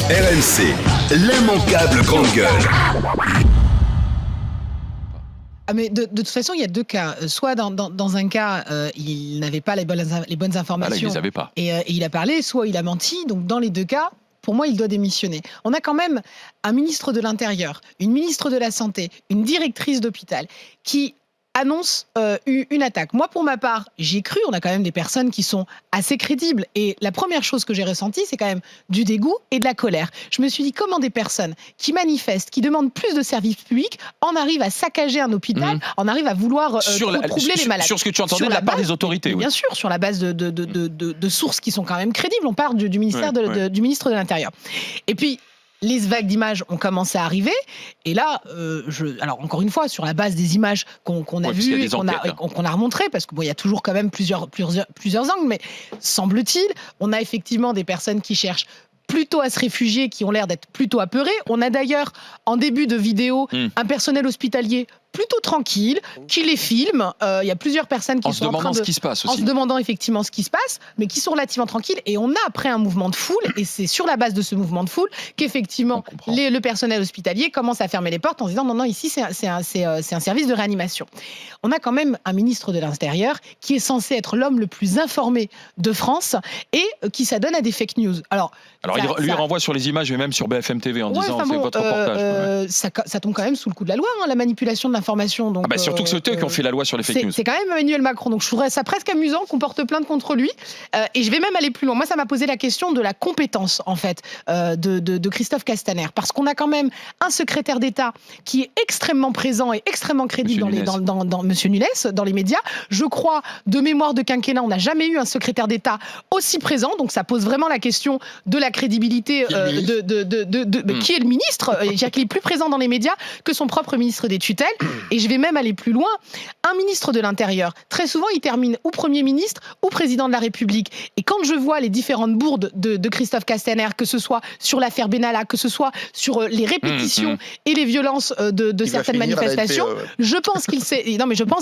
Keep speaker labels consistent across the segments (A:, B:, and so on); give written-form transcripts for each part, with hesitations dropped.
A: RMC, l'immanquable grande gueule.
B: Ah mais de toute façon, il y a deux cas. Soit dans un cas, il n'avait pas les bonnes informations.
C: Ah là, il les avait pas.
B: Et il a parlé, soit il a menti. Donc dans les deux cas, pour moi, il doit démissionner. On a quand même un ministre de l'Intérieur, une ministre de la Santé, une directrice d'hôpital qui annonce une attaque. Moi, pour ma part, j'y ai cru. On a quand même des personnes qui sont assez crédibles. Et la première chose que j'ai ressentie, c'est quand même du dégoût et de la colère. Je me suis dit, comment des personnes qui manifestent, qui demandent plus de services publics, en arrivent à saccager un hôpital, en arrivent à vouloir troubler les malades.
C: Sur ce que tu entendais de la part des autorités.
B: Bien sûr, sur la base de sources qui sont quand même crédibles. On parle du ministère du ministre de l'Intérieur. Et puis, les vagues d'images ont commencé à arriver. Et là, alors encore une fois, sur la base des images qu'on a vues et qu'on a remontrées, parce qu'il y a toujours quand même plusieurs angles, mais semble-t-il, on a effectivement des personnes qui cherchent plutôt à se réfugier, qui ont l'air d'être plutôt apeurés. On a d'ailleurs, en début de vidéo, un personnel hospitalier plutôt tranquille, qui les filme. Il y a plusieurs personnes qui sont en train de...
C: ce qui se passe aussi.
B: En se demandant effectivement ce qui se passe, mais qui sont relativement tranquilles. Et on a après un mouvement de foule, et c'est sur la base de ce mouvement de foule qu'effectivement le personnel hospitalier commence à fermer les portes en se disant non, ici c'est un service de réanimation. On a quand même un ministre de l'Intérieur qui est censé être l'homme le plus informé de France et qui s'adonne à des fake news. Alors
C: il renvoie sur les images et même sur BFM TV en disant c'est votre reportage.
B: Ça tombe quand même sous le coup de la loi, la manipulation de l'information. Donc,
C: surtout que c'est eux qui ont fait la loi sur les fake news.
B: C'est quand même Emmanuel Macron. Donc je trouverais ça presque amusant qu'on porte plainte contre lui. Et je vais même aller plus loin. Moi, ça m'a posé la question de la compétence, en fait, de Christophe Castaner. Parce qu'on a quand même un secrétaire d'État qui est extrêmement présent et extrêmement crédible dans Monsieur Nunes, dans les médias. Je crois, de mémoire de quinquennat, on n'a jamais eu un secrétaire d'État aussi présent. Donc ça pose vraiment la question de la crédibilité qui est le ministre, qui est plus présent dans les médias que son propre ministre des tutelles. Et je vais même aller plus loin. Un ministre de l'Intérieur, très souvent, il termine ou Premier ministre ou Président de la République. Et quand je vois les différentes bourdes de Christophe Castaner, que ce soit sur l'affaire Benalla, que ce soit sur les répétitions et les violences de certaines manifestations, je pense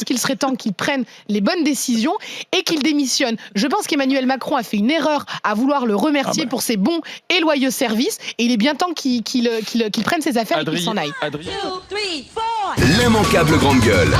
B: qu'il serait temps qu'il prenne les bonnes décisions et qu'il démissionne. Je pense qu'Emmanuel Macron a fait une erreur à vouloir le remercier pour ses bons et loyaux services. Et il est bien temps qu'il prenne ses affaires et qu'il s'en aille.
A: L'immanquable grande gueule.